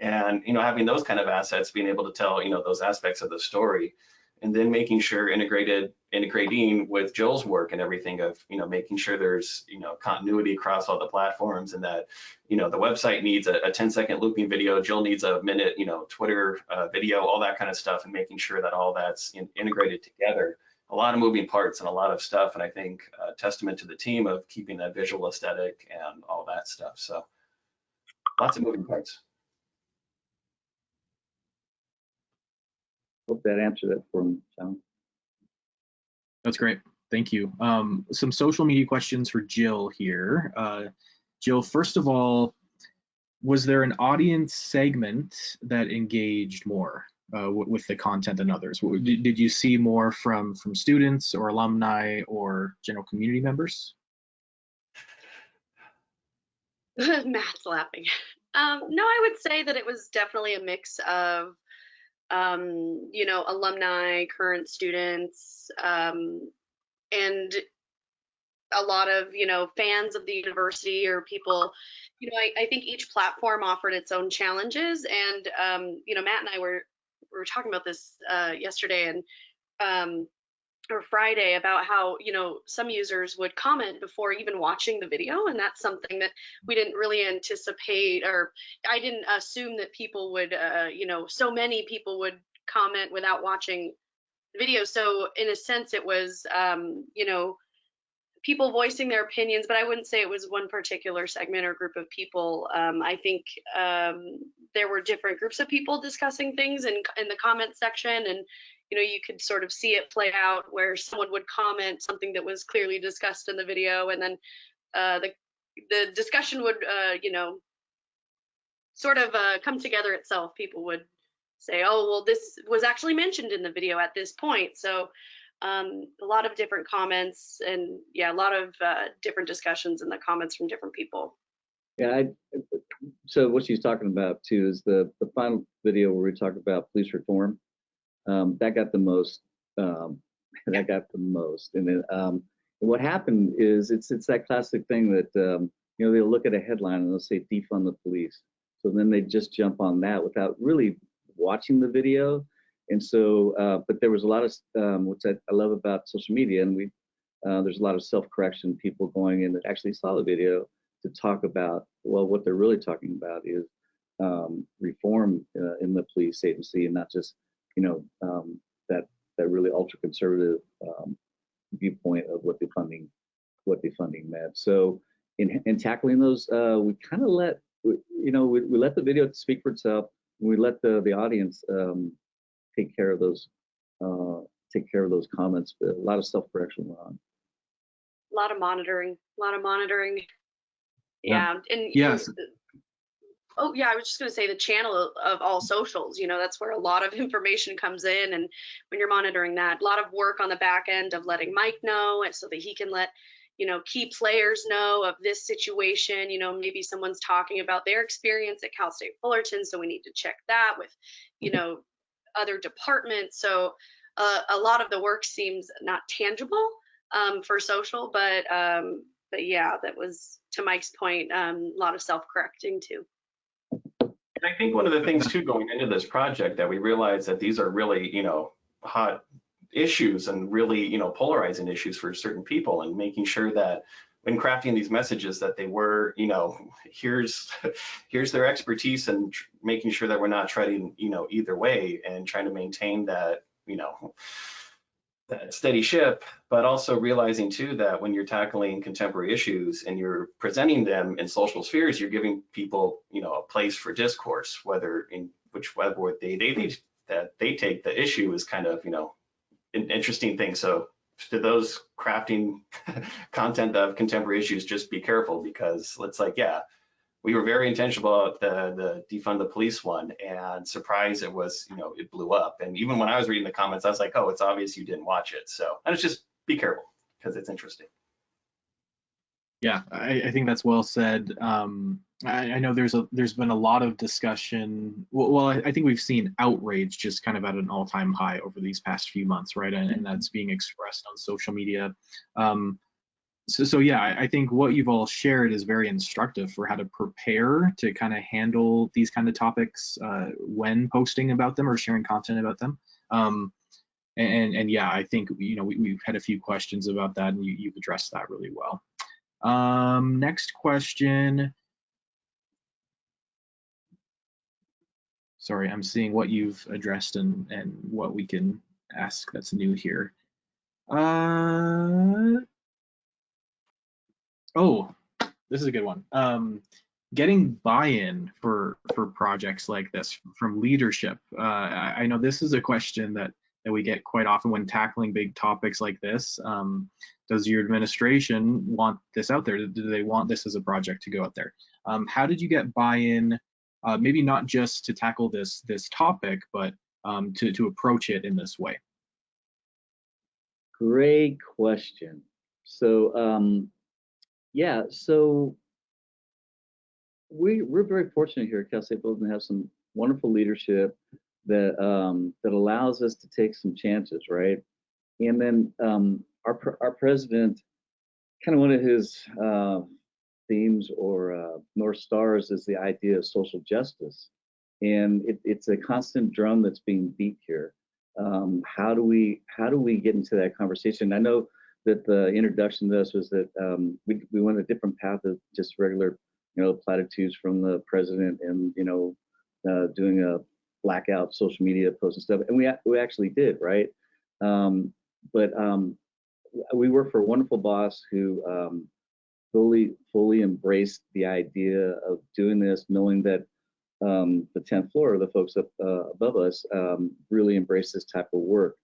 C: And having those kind of assets, being able to tell those aspects of the story, and then making sure integrating with Jill's work and everything of, making sure there's, continuity across all the platforms, and that, the website needs a 10-second looping video, Jill needs a minute, Twitter video, all that kind of stuff, and making sure that all that's integrated together. A lot of moving parts and a lot of stuff. And I think testament to the team of keeping that visual aesthetic and all that stuff. So lots of moving parts.
B: Hope that answered it for me, John.
A: That's great. Thank you. Some social media questions for Jill here. Jill, first of all, was there an audience segment that engaged more with the content than others? Did you see more from students or alumni or general community members?
E: Matt's laughing. No, I would say that it was definitely a mix of alumni, current students, and a lot of, fans of the university, or people, I think each platform offered its own challenges. And, Matt and I were talking about this yesterday and or Friday, about how, some users would comment before even watching the video. And that's something that we didn't really anticipate, or I didn't assume that people would, so many people would comment without watching the video. So in a sense, it was, people voicing their opinions, but I wouldn't say it was one particular segment or group of people. I think there were different groups of people discussing things in the comment section, and you could sort of see it play out where someone would comment something that was clearly discussed in the video, and then the discussion would, sort of come together itself. People would say, oh, well, this was actually mentioned in the video at this point. So a lot of different comments, and yeah, a lot of different discussions in the comments from different people.
B: Yeah, so what she's talking about too is the final video where we talk about police reform. That got the most. That got the most. And then what happened is it's that classic thing that they'll look at a headline and they'll say defund the police. So then they just jump on that without really watching the video. And so, but there was a lot of which I love about social media, and there's a lot of self-correction, people going in that actually saw the video to talk about, well, what they're really talking about is reform in the police agency, and not just that really ultra-conservative viewpoint of what the funding meant. So in tackling those, we kind of let we let the video speak for itself. We let the audience take care of those comments. But a lot of self-correction went on.
E: A lot of monitoring.
A: Yeah.
E: And
A: yes.
E: Oh yeah, I was just going to say the channel of all socials, that's where a lot of information comes in. And when you're monitoring that, a lot of work on the back end of letting Mike know, and so that he can let, key players know of this situation. Maybe someone's talking about their experience at Cal State Fullerton, so we need to check that with, other departments. So a lot of the work seems not tangible for social, but yeah, that was, to Mike's point, a lot of self-correcting too.
C: And I think one of the things too going into this project that we realized that these are really, hot issues and really, polarizing issues for certain people, and making sure that when crafting these messages that they were, here's their expertise, and making sure that we're not treading, either way, and trying to maintain that, that steady ship, but also realizing too that when you're tackling contemporary issues and you're presenting them in social spheres, you're giving people, a place for discourse, whether they that they take the issue is kind of, you know, an interesting thing. So to those crafting content of contemporary issues, just be careful, because it's like, yeah, we were very intentional about the defund the police one, and surprise, it was, you know, it blew up. And even when I was reading the comments, I was like, oh, it's obvious you didn't watch it. So and it's just be careful, because it's interesting.
A: Yeah, I think that's well said. I know there's been a lot of discussion. Well, I think we've seen outrage just kind of at an all-time high over these past few months, right? And that's being expressed on social media. So yeah, I think what you've all shared is very instructive for how to prepare to kind of handle these kind of topics when posting about them or sharing content about them. And yeah, I think, you know, we've had a few questions about that, and you've addressed that really well. Next question. Sorry, I'm seeing what you've addressed and what we can ask that's new here. Oh, this is a good one. Getting buy-in for projects like this from leadership. I know this is a question that we get quite often when tackling big topics like this. Does your administration want this out there? Do they want this as a project to go out there? How did you get buy-in, maybe not just to tackle this topic, but to approach it in this way?
B: Great question. So yeah, so we're very fortunate here at Cal State Fullerton to have some wonderful leadership that that allows us to take some chances, right? And then our president, kind of one of his themes or North Stars is the idea of social justice, and it's a constant drum that's being beat here. How do we get into that conversation? I know that the introduction to this was that we went a different path of just regular, you know, platitudes from the president, and you know, doing a blackout social media post and stuff, and we actually did, right? But we work for a wonderful boss who fully embraced the idea of doing this, knowing that the 10th floor, the folks up above us, really embrace this type of work.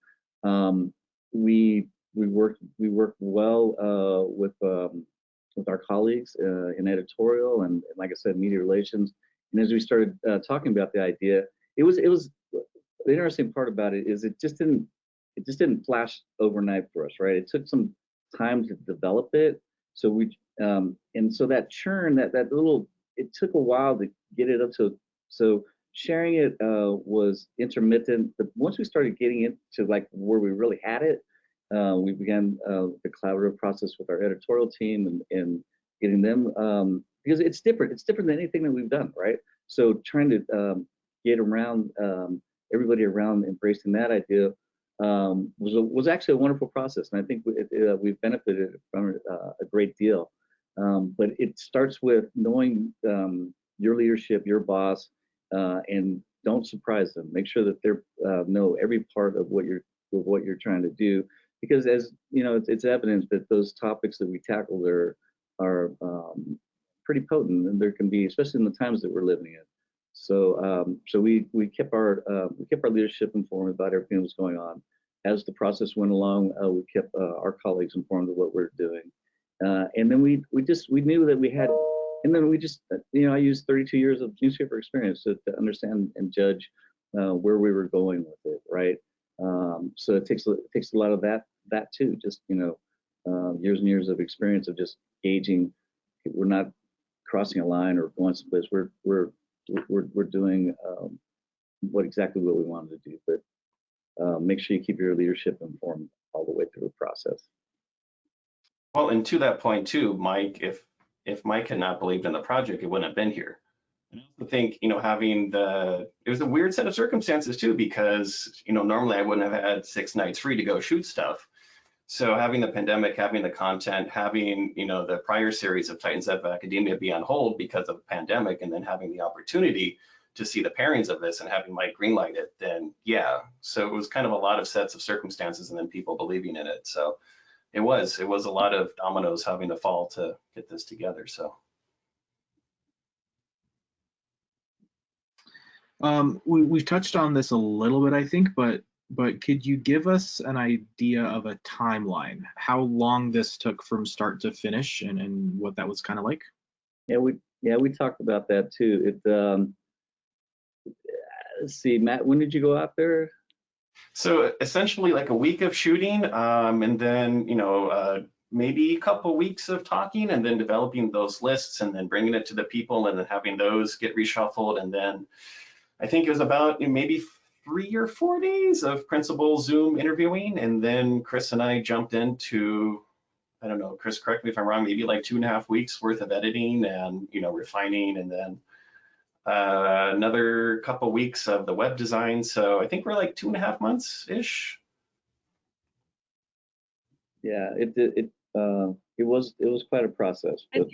B: We work well with our colleagues in editorial and, like I said, media relations. And as we started talking about the idea, it was the interesting part about it is it just didn't flash overnight for us, right? It took some time to develop it. So and so that churn, that little, it took a while to get it up to. So sharing it was intermittent, but once we started getting into like where we really had it, we began the collaborative process with our editorial team and getting them, because it's different. It's different than anything that we've done, right? So trying to get around everybody around embracing that idea was actually a wonderful process, and I think we've benefited from it a great deal. But it starts with knowing your leadership, your boss, and don't surprise them. Make sure that they know every part of what you're trying to do, because as you know, it's evident that those topics that we tackle are pretty potent, and there can be, especially in the times that we're living in. So so we kept our leadership informed about everything that was going on. As the process went along, we kept our colleagues informed of what we're doing, and then we knew that we had. And then we just, you know, I used 32 years of newspaper experience to understand and judge where we were going with it, right? So it takes a lot of that too. Just, you know, years and years of experience of just gauging. We're not crossing a line or going someplace. We're doing exactly what we wanted to do. But make sure you keep your leadership informed all the way through the process.
C: Well, and to that point too, Mike, if Mike had not believed in the project, it wouldn't have been here. And I also think, you know, it was a weird set of circumstances too, because, you know, normally I wouldn't have had 6 nights free to go shoot stuff. So having the pandemic, having the content, having, you know, the prior series of Titans of Academia be on hold because of the pandemic, and then having the opportunity to see the pairings of this and having Mike greenlight it, then yeah. So it was kind of a lot of sets of circumstances and then people believing in it. So it was a lot of dominoes having to fall to get this together. So
A: We've touched on this a little bit, I think, but could you give us an idea of a timeline? How long this took from start to finish, and what that was kind of like?
B: Yeah, we talked about that too. Let's see, Matt, when did you go out there?
C: So essentially like a week of shooting, and then, maybe a couple weeks of talking and then developing those lists and then bringing it to the people and then having those get reshuffled. And then I think it was about maybe 3 or 4 days of principal Zoom interviewing. And then Chris and I jumped into, I don't know, Chris, correct me if I'm wrong, maybe like 2.5 weeks worth of editing and, refining, and then another couple weeks of the web design. So I think we're like 2.5 months-ish.
B: Yeah, it was quite a process. But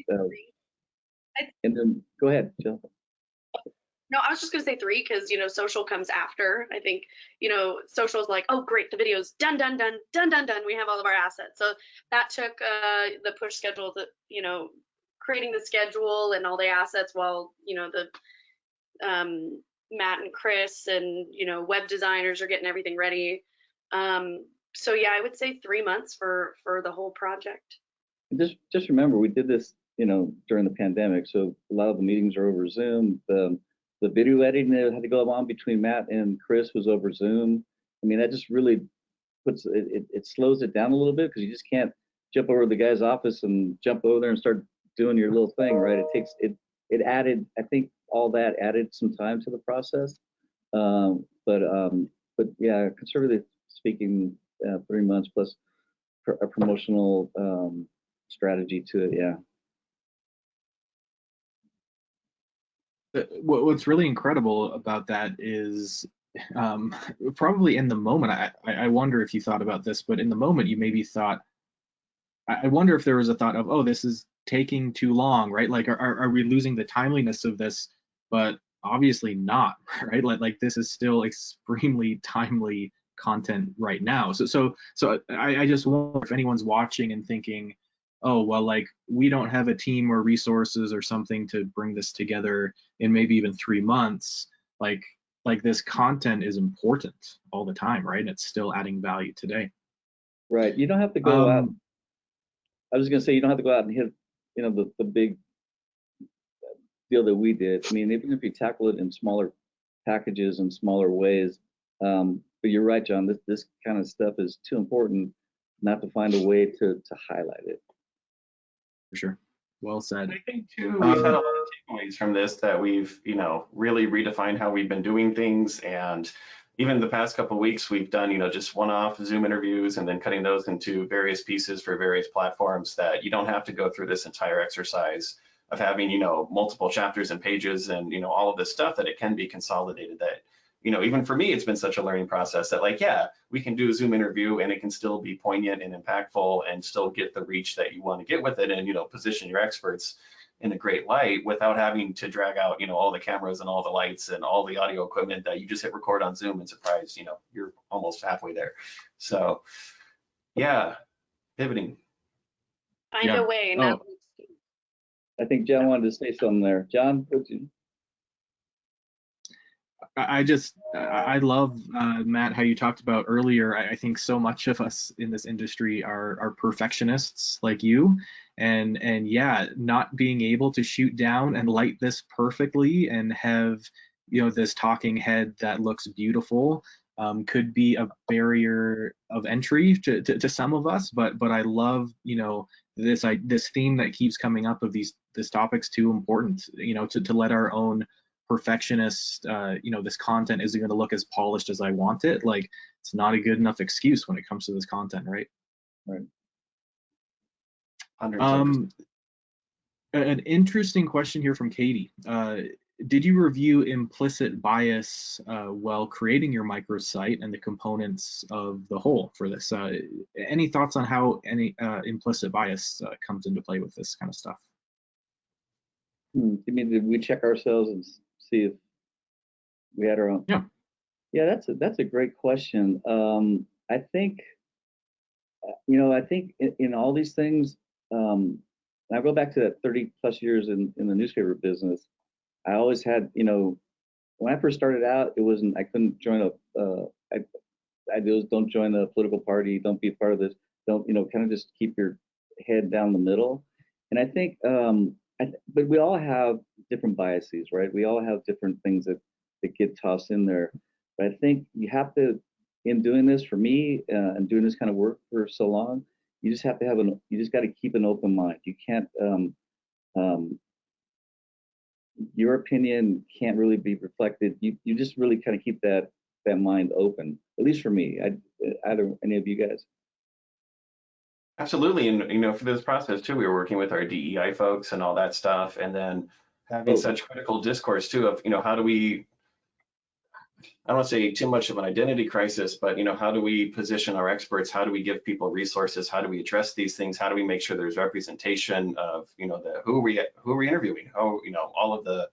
B: and then go ahead, Jill.
E: No, I was just gonna say 3 because social comes after. I think social is like, oh great, the video's done, done, done, done, done, done. We have all of our assets. So that took the push schedule, creating the schedule and all the assets while the Matt and Chris and web designers are getting everything ready. So yeah, I would say 3 months for the whole project.
B: Just remember, we did this during the pandemic, so a lot of the meetings are over Zoom. The video editing that had to go on between Matt and Chris was over Zoom. I mean, that just really puts it slows it down a little bit, because you just can't jump over to the guy's office and jump over there and start doing your little thing, right? It added, I think all that added some time to the process. But yeah, conservatively speaking, 3 months plus a promotional strategy to it. Yeah.
A: What's really incredible about that is probably in the moment, I wonder if you thought about this, but in the moment you maybe thought, I wonder if there was a thought of, oh, this is taking too long, right? Like, are we losing the timeliness of this? But obviously not, right? Like this is still extremely timely content right now. So I just wonder if anyone's watching and thinking, oh, well, like we don't have a team or resources or something to bring this together in maybe even 3 months. Like this content is important all the time, right? And it's still adding value today.
B: Right. You don't have to go out. I was going to say, you don't have to go out and hit, the big deal that we did. I mean, even if you tackle it in smaller packages and smaller ways. But you're right, John, this kind of stuff is too important not to find a way to highlight it.
A: For sure. Well said.
C: I think too, we've had a lot of takeaways from this, that we've, really redefined how we've been doing things. And even the past couple of weeks, we've done, just one-off Zoom interviews and then cutting those into various pieces for various platforms, that you don't have to go through this entire exercise of having, multiple chapters and pages and, all of this stuff, that it can be consolidated. That, even for me, it's been such a learning process that, like, yeah, we can do a Zoom interview and it can still be poignant and impactful and still get the reach that you want to get with it, and, position your experts in a great light without having to drag out, all the cameras and all the lights and all the audio equipment that you just hit record on Zoom and surprise, you're almost halfway there. So yeah, pivoting.
E: Find a way.
A: Oh.
B: I think John wanted to say something there. John, would you?
A: I love, Matt, how you talked about earlier. I think so much of us in this industry are perfectionists like you, and yeah, not being able to shoot down and light this perfectly and have this talking head that looks beautiful could be a barrier of entry to some of us. But I love this theme that keeps coming up of this topic's too important, to let our own perfectionist, this content isn't going to look as polished as I want it. Like, it's not a good enough excuse when it comes to this content, right?
B: Right.
A: An interesting question here from Katie. Did you review implicit bias while creating your microsite and the components of the whole for this? Any thoughts on how any implicit bias comes into play with this kind of stuff?
B: You mean, did we check ourselves and see if we had our own? Yeah, that's a great question. I think I think in all these things, I go back to that 30 plus years in the newspaper business. I always had when I first started out, it wasn't. I couldn't join I just don't join a political party. Don't be a part of this. Don't kind of just keep your head down the middle. And I think, but we all have different biases, right? We all have different things that get tossed in there. But I think you have to, in doing this for me and doing this kind of work for so long, you just have to have you just got to keep an open mind. You can't. Your opinion can't really be reflected. You just really kind of keep that mind open. At least for me. I don't. Any of you guys?
C: Absolutely, and for this process too, we were working with our DEI folks and all that stuff, and then having such critical discourse too of how do we, I don't want to say too much of an identity crisis, but how do we position our experts? How do we give people resources? How do we address these things? How do we make sure there's representation of who are we interviewing? How all of the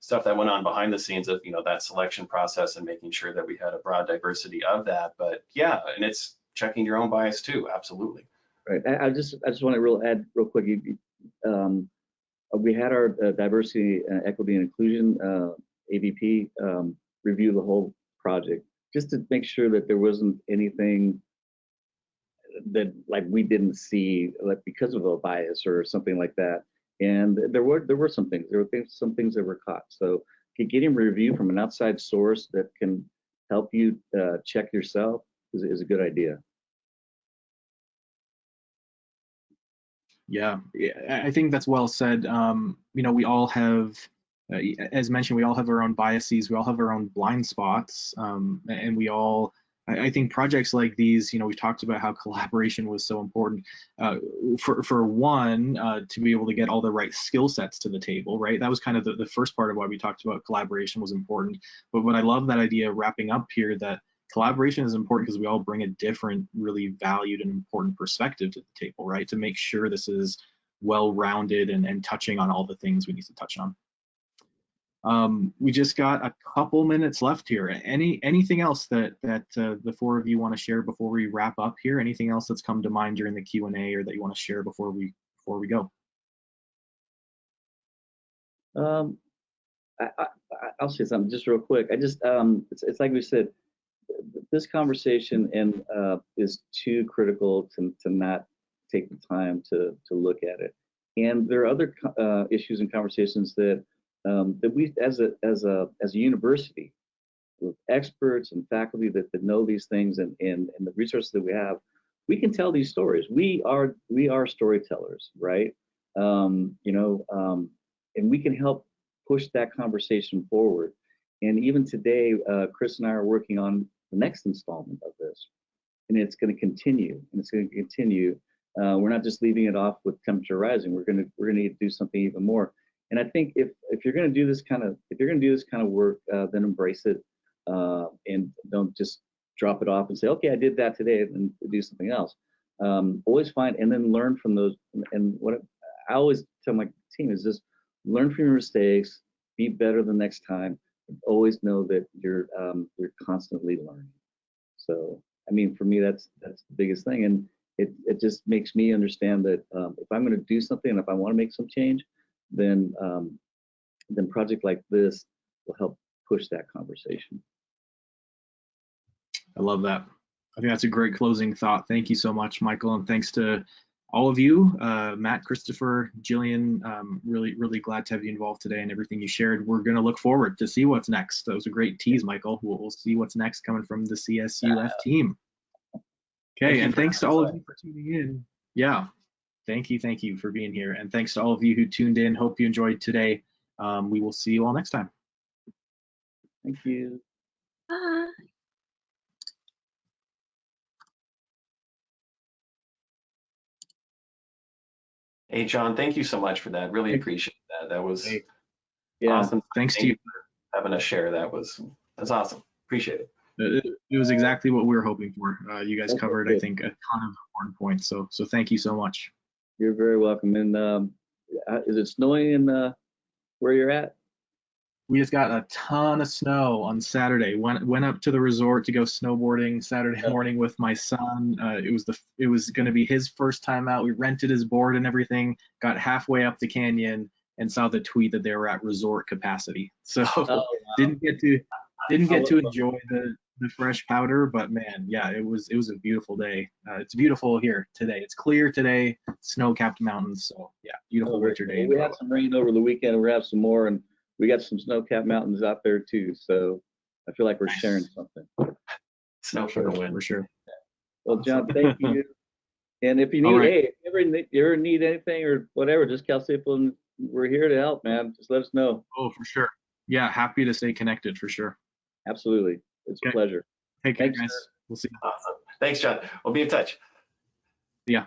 C: stuff that went on behind the scenes of that selection process and making sure that we had a broad diversity of that. But yeah, and it's checking your own bias too. Absolutely.
B: Right. I just want to add real quick. We had our diversity, equity, and inclusion AVP review the whole project just to make sure that there wasn't anything that we didn't see because of a bias or something like that. And there were some things. There were some things that were caught. So getting a review from an outside source that can help you check yourself is a good idea.
A: Yeah, I think that's well said. We all have, as mentioned, we all have our own biases. We all have our own blind spots, and we all. I think projects like these, we've talked about how collaboration was so important. For one, to be able to get all the right skill sets to the table, right? That was kind of the first part of why we talked about collaboration was important. But what I love that idea wrapping up here that collaboration is important because we all bring a different, really valued and important perspective to the table, right? To make sure this is well-rounded and touching on all the things we need to touch on. We just got a couple minutes left here. Anything else that the four of you want to share before we wrap up here? Anything else that's come to mind during the Q&A or that you want to share before we go?
B: I'll say something just real quick. It's like we said, this conversation is too critical to not take the time to look at it. And there are other issues and conversations that we, as a university, with experts and faculty that know these things and the resources that we have, we can tell these stories. We are storytellers, right? And we can help push that conversation forward. And even today, Chris and I are working on the next installment of this, and it's going to continue. We're not just leaving it off with temperature rising. We're going to need to do something even more. And I think if you're going to do this kind of work, then embrace it and don't just drop it off and say, okay, I did that today, and do something else. Always find and then learn from those. And what I always tell my team is just learn from your mistakes, be better the next time. Always know that you're constantly learning. So I mean, for me, that's the biggest thing, and it just makes me understand that if I'm going to do something and if I want to make some change, then project like this will help push that conversation.
A: I love that. I think that's a great closing thought. Thank you so much, Michael, and thanks to all of you, Matt, Christopher, Jillian. Really glad to have you involved today and everything you shared. We're going to look forward to see what's next. That was a great tease, Michael. We'll see what's next coming from the CSUF team. Okay, and thanks to all of you for tuning in. Yeah, thank you for being here, and thanks to all of you who tuned in. Hope you enjoyed today. We will see you all next time.
B: Thank you.
E: Bye.
C: Hey, Jon, thank you so much for that. Really appreciate that. That was awesome.
A: Thanks to you
C: for having us share. That's awesome. Appreciate it.
A: It was exactly what we were hoping for. You guys covered, I think, a ton of important points. So thank you so much.
B: You're very welcome. And is it snowing in where you're at?
A: We just got a ton of snow on Saturday. Went up to the resort to go snowboarding Saturday morning with my son. It was going to be his first time out. We rented his board and everything. Got halfway up the canyon, and saw the tweet that they were at resort capacity. So
B: wow.
A: didn't get to enjoy the fresh powder, but man, yeah, it was a beautiful day. It's beautiful here today. It's clear today, snow-capped mountains. So yeah, beautiful winter day.
B: We had some rain over the weekend. We're having some more, and we got some snow-capped mountains out there too. So I feel like we're sharing something.
C: Snow for the win.
A: For sure.
B: Well, Jon, thank you. And if you need, hey, if you ever need anything or whatever, just Cal State Fullerton, we're here to help, man. Just let us know.
A: Oh, for sure. Yeah, happy to stay connected for sure.
B: Absolutely. It's a pleasure.
A: Take care,
B: Thanks,
A: guys.
B: sir.
A: We'll see you.
C: Awesome. Thanks, Jon. We'll be in touch.
A: Yeah.